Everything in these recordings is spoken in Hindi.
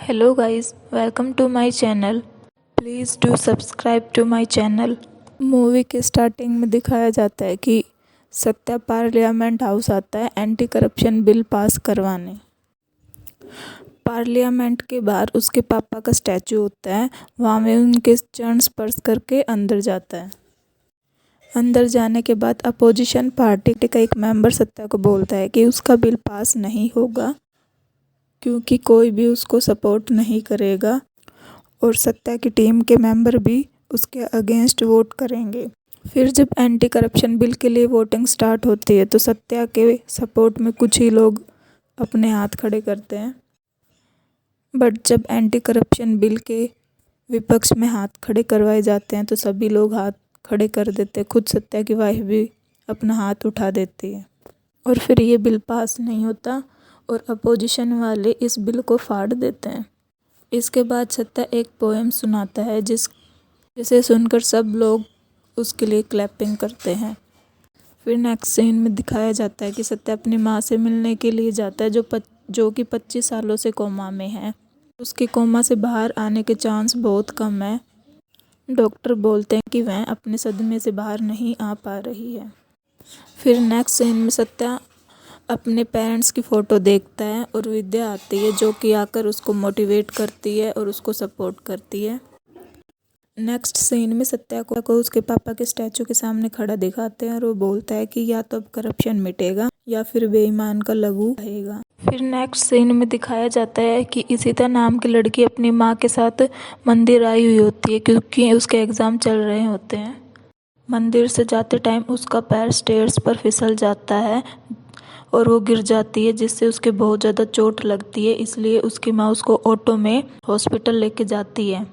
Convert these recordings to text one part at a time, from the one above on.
Hello guys, welcome to my channel. Please do subscribe to my channel. Movie के स्टार्टिंग में दिखाया जाता है कि सत्या पार्लियामेंट हाउस आता है एंटी करप्शन बिल पास करवाने। पार्लियामेंट के बाहर उसके पापा का स्टैचू होता है, वहाँ में उनके चरण स्पर्श करके अंदर जाता है। अंदर जाने के बाद अपोजिशन पार्टी का एक मेंबर सत्या को बोलता है कि उसका बिल पास नहीं होगा क्योंकि कोई भी उसको सपोर्ट नहीं करेगा और सत्या की टीम के मेंबर भी उसके अगेंस्ट वोट करेंगे। फिर जब एंटी करप्शन बिल के लिए वोटिंग स्टार्ट होती है तो सत्या के सपोर्ट में कुछ ही लोग अपने हाथ खड़े करते हैं, बट जब एंटी करप्शन बिल के विपक्ष में हाथ खड़े करवाए जाते हैं तो सभी लोग हाथ खड़े कर देते हैं। खुद सत्या की वाइफ भी अपना हाथ उठा देती है और फिर ये बिल पास नहीं होता और अपोजिशन वाले इस बिल को फाड़ देते हैं। इसके बाद सत्या एक पोएम सुनाता है जिसे सुनकर सब लोग उसके लिए क्लैपिंग करते हैं। फिर नेक्स्ट सीन में दिखाया जाता है कि सत्या अपनी माँ से मिलने के लिए जाता है जो कि 25 सालों से कोमा में है। उसके कोमा से बाहर आने के चांस बहुत कम है। डॉक्टर बोलते हैं कि वह अपने सदमे से बाहर नहीं आ पा रही है। फिर नेक्स्ट सीन में सत्या अपने पेरेंट्स की फ़ोटो देखता है और विद्या आती है जो कि आकर उसको मोटिवेट करती है और उसको सपोर्ट करती है। नेक्स्ट सीन में सत्या को उसके पापा के स्टैचू के सामने खड़ा दिखाते हैं और वो बोलता है कि या तो अब करप्शन मिटेगा या फिर बेईमान का लहू बहेगा। फिर नेक्स्ट सीन में दिखाया जाता है कि इशिता नाम की लड़की अपनी माँ के साथ मंदिर आई हुई होती है क्योंकि उसके एग्ज़ाम चल रहे होते हैं। मंदिर से जाते टाइम उसका पैर स्टेयर्स पर फिसल जाता है और वो गिर जाती है जिससे उसके बहुत ज़्यादा चोट लगती है, इसलिए उसकी माँ उसको ऑटो में हॉस्पिटल लेके जाती है।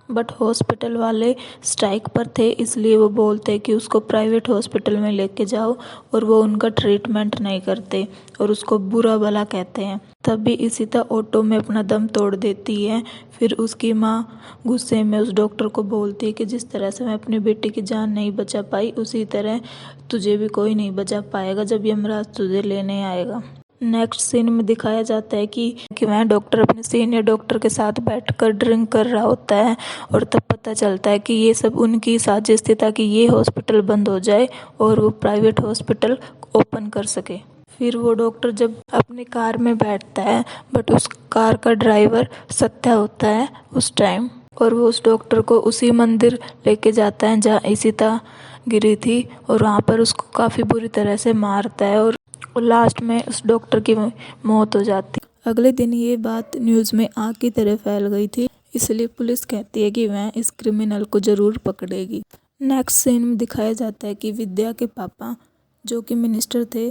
बट हॉस्पिटल वाले स्ट्राइक पर थे, इसलिए वो बोलते हैं कि उसको प्राइवेट हॉस्पिटल में लेके जाओ और वो उनका ट्रीटमेंट नहीं करते और उसको बुरा भला कहते हैं। तभी इशिता ऑटो में अपना दम तोड़ देती है। फिर उसकी माँ गुस्से में उस डॉक्टर को बोलती है कि जिस तरह से मैं अपनी बेटी की जान नहीं बचा पाई उसी तरह तुझे भी कोई नहीं बचा पाएगा जब यमराज तुझे लेने आएगा। नेक्स्ट सीन में दिखाया जाता है कि वह डॉक्टर अपने सीनियर डॉक्टर के साथ बैठकर ड्रिंक कर रहा होता है और तब पता चलता है कि ये सब उनकी साजिश थी ताकि ये हॉस्पिटल बंद हो जाए और वो प्राइवेट हॉस्पिटल ओपन कर सके। फिर वो डॉक्टर जब अपनी कार में बैठता है बट उस कार का ड्राइवर सत्या होता है उस टाइम, और वो उस डॉक्टर को उसी मंदिर लेके जाता है जहाँ इशिता गिरी थी और वहाँ पर उसको काफ़ी बुरी तरह से मारता है और लास्ट में उस डॉक्टर की मौत हो जाती है। अगले दिन ये बात न्यूज़ में आग की तरह फैल गई थी, इसलिए पुलिस कहती है कि वह इस क्रिमिनल को ज़रूर पकड़ेगी। नेक्स्ट सीन में दिखाया जाता है कि विद्या के पापा जो कि मिनिस्टर थे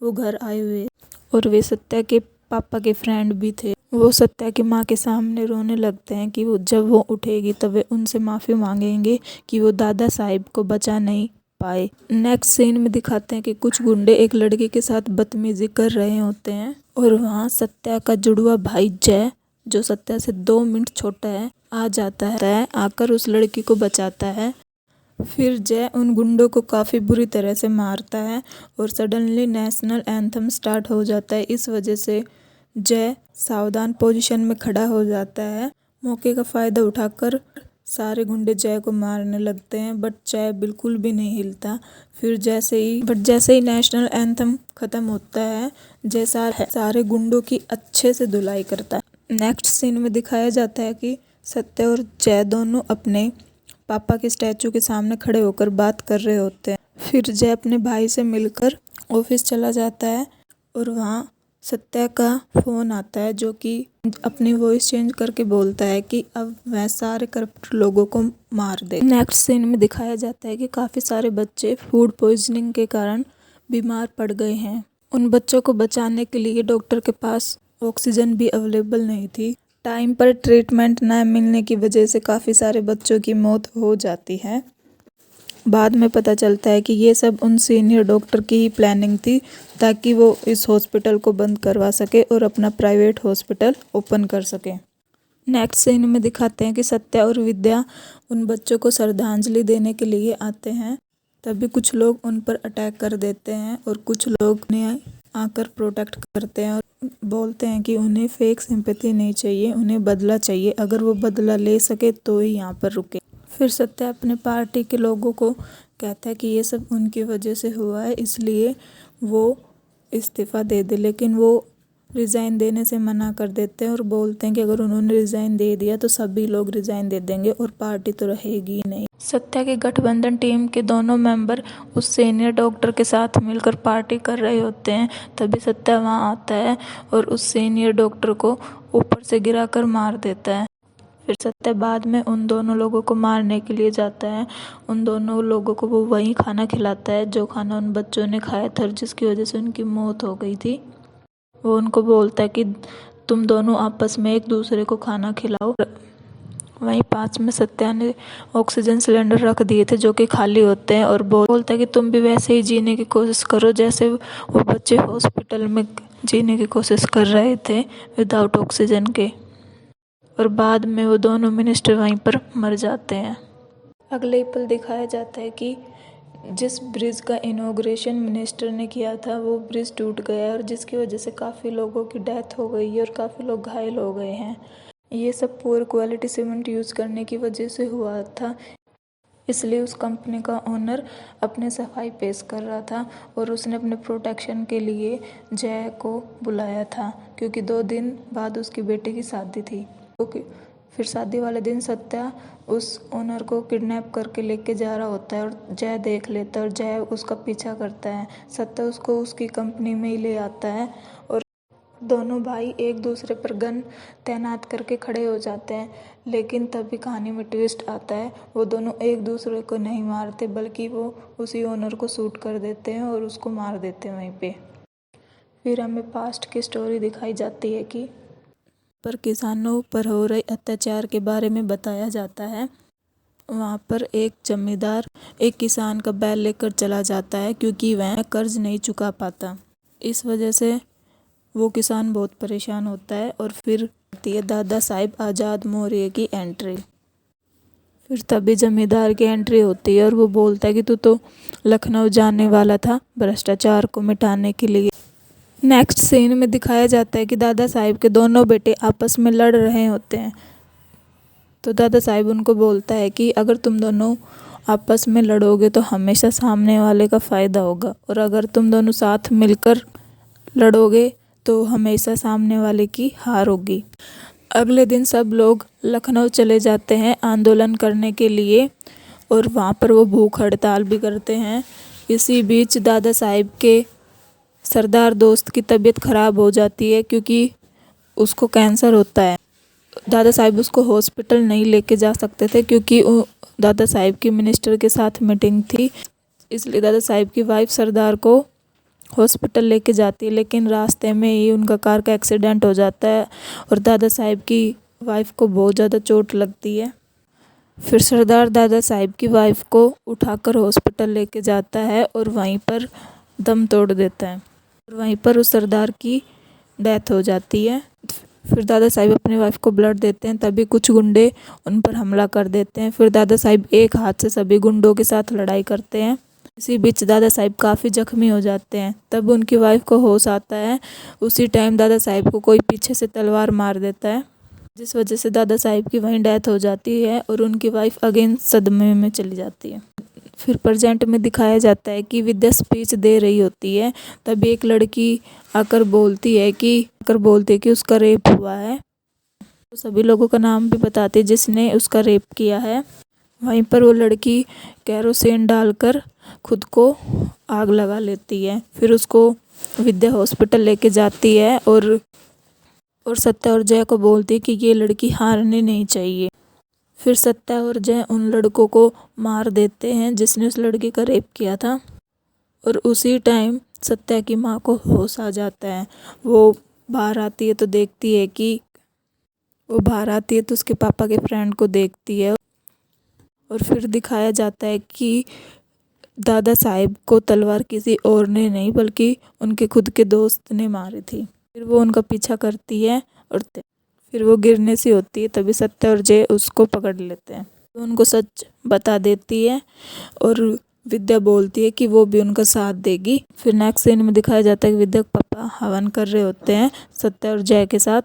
वो घर आए हुए और वे सत्या के पापा के फ्रेंड भी थे। वो सत्या की माँ के सामने रोने लगते हैं कि जब वो उठेगी तब वे उनसे माफ़ी मांगेंगे कि वो दादा साहिब को बचा नहीं पाए। नेक्स्ट सीन में दिखाते हैं कि कुछ गुंडे एक लड़की के साथ बदतमीजी कर रहे होते हैं और वहाँ सत्या का जुड़वा भाई जय जो सत्या से 2 मिनट छोटा है आ जाता है, आकर उस लड़की को बचाता है। फिर जय उन गुंडों को काफ़ी बुरी तरह से मारता है और सडनली नेशनल एंथम स्टार्ट हो जाता है। इस वजह से जय सावधान पोजीशन में खड़ा हो जाता है। मौके का फ़ायदा उठाकर सारे गुंडे जय को मारने लगते हैं बट जय बिल्कुल भी नहीं हिलता। फिर जैसे ही नेशनल एंथम ख़त्म होता है जय सारे गुंडों की अच्छे से धुलाई करता है। नेक्स्ट सीन में दिखाया जाता है कि सत्या और जय दोनों अपने पापा के स्टैचू के सामने खड़े होकर बात कर रहे होते हैं। फिर जय अपने भाई से मिलकर ऑफिस चला जाता है और वहाँ सत्या का फ़ोन आता है जो कि अपनी वॉइस चेंज करके बोलता है कि अब वह सारे करप्ट लोगों को मार दे। नेक्स्ट सीन में दिखाया जाता है कि काफ़ी सारे बच्चे फूड पॉइजनिंग के कारण बीमार पड़ गए हैं। उन बच्चों को बचाने के लिए डॉक्टर के पास ऑक्सीजन भी अवेलेबल नहीं थी। टाइम पर ट्रीटमेंट न मिलने की वजह से काफ़ी सारे बच्चों की मौत हो जाती है। बाद में पता चलता है कि ये सब उन सीनियर डॉक्टर की ही प्लानिंग थी ताकि वो इस हॉस्पिटल को बंद करवा सके और अपना प्राइवेट हॉस्पिटल ओपन कर सके। नेक्स्ट सीन में दिखाते हैं कि सत्या और विद्या उन बच्चों को श्रद्धांजलि देने के लिए आते हैं, तभी कुछ लोग उन पर अटैक कर देते हैं और कुछ लोग ने आकर प्रोटेक्ट करते हैं और बोलते हैं कि उन्हें फेक सिंपैथी नहीं चाहिए, उन्हें बदला चाहिए, अगर वो बदला ले सके तो ही यहाँ पर रुके। फिर सत्या अपने पार्टी के लोगों को कहता है कि ये सब उनकी वजह से हुआ है, इसलिए वो इस्तीफ़ा दे दे, लेकिन वो रिज़ाइन देने से मना कर देते हैं और बोलते हैं कि अगर उन्होंने रिज़ाइन दे दिया तो सभी लोग रिज़ाइन दे देंगे और पार्टी तो रहेगी नहीं। सत्या के गठबंधन टीम के दोनों मेंबर उस सीनियर डॉक्टर के साथ मिलकर पार्टी कर रहे होते हैं। तभी सत्या वहाँ आता है और उस सीनियर डॉक्टर को ऊपर से गिराकर मार देता है। फिर सत्या बाद में उन दोनों लोगों को मारने के लिए जाता है। उन दोनों लोगों को वो वही खाना खिलाता है जो खाना उन बच्चों ने खाया था, जिसकी वजह से उनकी मौत हो गई थी। वो उनको बोलता है कि तुम दोनों आपस में एक दूसरे को खाना खिलाओ। वहीं पास में सत्या ने ऑक्सीजन सिलेंडर रख दिए थे जो कि खाली होते हैं और बोलता है कि तुम भी वैसे ही जीने की कोशिश करो जैसे वो बच्चे हॉस्पिटल में जीने की कोशिश कर रहे थे विदाउट ऑक्सीजन के। और बाद में वो दोनों मिनिस्टर वहीं पर मर जाते हैं। अगले ही पल दिखाया जाता है कि जिस ब्रिज का इनॉग्रेशन मिनिस्टर ने किया था वो ब्रिज टूट गया है और जिसकी वजह से काफ़ी लोगों की डेथ हो गई है और काफ़ी लोग घायल हो गए हैं। ये सब पुअर क्वालिटी सीमेंट यूज़ करने की वजह से हुआ था, इसलिए उस कंपनी का ओनर अपने सफाई पेश कर रहा था और उसने अपने प्रोटेक्शन के लिए जय को बुलाया था क्योंकि 2 दिन बाद उसकी बेटी की शादी थी। फिर शादी वाले दिन सत्या उस ओनर को किडनैप करके लेके जा रहा होता है और जय देख लेता है और जय उसका पीछा करता है। सत्या उसको उसकी कंपनी में ही ले आता है और दोनों भाई एक दूसरे पर गन तैनात करके खड़े हो जाते हैं। लेकिन तभी कहानी में ट्विस्ट आता है, वो दोनों एक दूसरे को नहीं मारते बल्कि वो उसी ओनर को शूट कर देते हैं और उसको मार देते हैं वहीं पे। फिर हमें पास्ट की स्टोरी दिखाई जाती है कि पर किसानों पर हो रहे अत्याचार के बारे में बताया जाता है। वहाँ पर एक जमींदार एक किसान का बैल लेकर चला जाता है क्योंकि वह कर्ज नहीं चुका पाता। इस वजह से वो किसान बहुत परेशान होता है और फिर आती है दादा साहिब आज़ाद मौर्य की एंट्री। फिर तभी जमींदार की एंट्री होती है और वो बोलता है कि तू तो लखनऊ जाने वाला था भ्रष्टाचार को मिटाने के लिए। नेक्स्ट सीन में दिखाया जाता है कि दादा साहिब के दोनों बेटे आपस में लड़ रहे होते हैं। तो दादा साहिब उनको बोलता है कि अगर तुम दोनों आपस में लड़ोगे तो हमेशा सामने वाले का फ़ायदा होगा और अगर तुम दोनों साथ मिलकर लड़ोगे तो हमेशा सामने वाले की हार होगी। अगले दिन सब लोग लखनऊ चले जाते हैं आंदोलन करने के लिए और वहाँ पर वो भूख हड़ताल भी करते हैं। इसी बीच दादा साहिब के सरदार दोस्त की तबीयत ख़राब हो जाती है क्योंकि उसको कैंसर होता है। दादा साहिब उसको हॉस्पिटल नहीं लेके जा सकते थे क्योंकि दादा साहिब की मिनिस्टर के साथ मीटिंग थी, इसलिए दादा साहिब की वाइफ सरदार को हॉस्पिटल लेके जाती है। लेकिन रास्ते में ही उनका कार का एक्सीडेंट हो जाता है और दादा साहिब की वाइफ को बहुत ज़्यादा चोट लगती है। फिर सरदार दादा साहिब की वाइफ को उठाकर हॉस्पिटल लेके जाता है और वहीं पर दम तोड़ देता है और वहीं पर उस सरदार की डेथ हो जाती है। फिर दादा साहिब अपनी वाइफ को ब्लड देते हैं, तभी कुछ गुंडे उन पर हमला कर देते हैं। फिर दादा साहिब एक हाथ से सभी गुंडों के साथ लड़ाई करते हैं। इसी बीच दादा साहिब काफ़ी जख्मी हो जाते हैं। तब उनकी वाइफ को होश आता है। उसी टाइम दादा साहिब को कोई पीछे से तलवार मार देता है, जिस वजह से दादा साहिब की वहीं डेथ हो जाती है और उनकी वाइफ अगेन सदमे में चली जाती है। फिर प्रेजेंट में दिखाया जाता है कि विद्या स्पीच दे रही होती है, तभी एक लड़की आकर बोलती है कि उसका रेप हुआ है। तो सभी लोगों का नाम भी बताती है जिसने उसका रेप किया है। वहीं पर वो लड़की केरोसिन डालकर खुद को आग लगा लेती है। फिर उसको विद्या हॉस्पिटल लेके जाती है और सत्या और जय को बोलती है कि ये लड़की हारनी नहीं चाहिए। फिर सत्या और जय उन लड़कों को मार देते हैं जिसने उस लड़की का रेप किया था और उसी टाइम सत्या की माँ को होश आ जाता है। वो बाहर आती है तो उसके पापा के फ्रेंड को देखती है और फिर दिखाया जाता है कि दादा साहिब को तलवार किसी और ने नहीं बल्कि उनके खुद के दोस्त ने मारी थी। फिर वो उनका पीछा करती है और फिर वो गिरने से होती है, तभी सत्या और जय उसको पकड़ लेते हैं। तो उनको सच बता देती है और विद्या बोलती है कि वो भी उनका साथ देगी। फिर नेक्स्ट सीन में दिखाया जाता है कि विद्या के पापा पापा हवन कर रहे होते हैं सत्य और जय के साथ।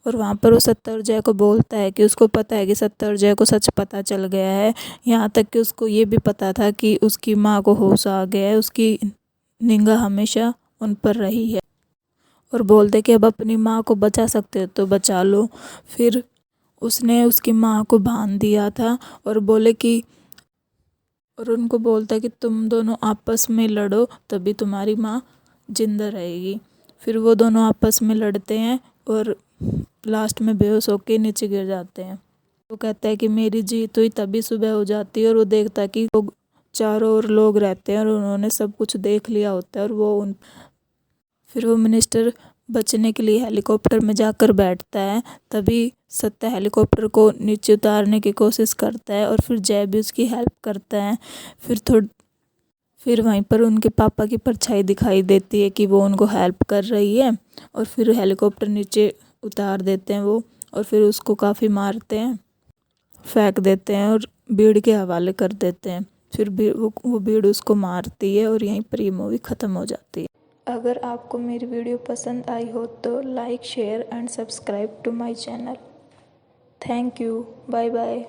और वहाँ पर वो सत्य और जय को बोलता है कि उसको पता है कि सत्य और जय को सच पता चल गया है। यहाँ तक कि उसको ये भी पता था कि उसकी माँ को होश आ गया है, उसकी निगाह हमेशा उन पर रही है। और बोलते कि अब अपनी माँ को बचा सकते हो तो बचा लो। फिर उसने उसकी माँ को बांध दिया था और उनको बोलता कि तुम दोनों आपस में लड़ो तभी तुम्हारी माँ जिंदा रहेगी। फिर वो दोनों आपस में लड़ते हैं और लास्ट में बेहोश होकर नीचे गिर जाते हैं। वो कहता है कि मेरी जीत हुई। तभी सुबह हो जाती है और वो देखता है कि वो चारों ओर लोग रहते हैं और उन्होंने सब कुछ देख लिया होता है। और फिर वो मिनिस्टर बचने के लिए हेलीकॉप्टर में जाकर बैठता है। तभी सत्या हेलीकॉप्टर को नीचे उतारने की कोशिश करता है और फिर जय भी उसकी हेल्प करता है। फिर वहीं पर उनके पापा की परछाई दिखाई देती है कि वो उनको हेल्प कर रही है। और फिर हेलीकॉप्टर नीचे उतार देते हैं वो, और फिर उसको काफ़ी मारते हैं, फेंक देते हैं और भीड़ के हवाले कर देते हैं। फिर वो भीड़ उसको मारती है और यहीं पर ये मूवी ख़त्म हो जाती है। अगर आपको मेरी वीडियो पसंद आई हो तो like, share and subscribe to my channel. Thank you. Bye bye.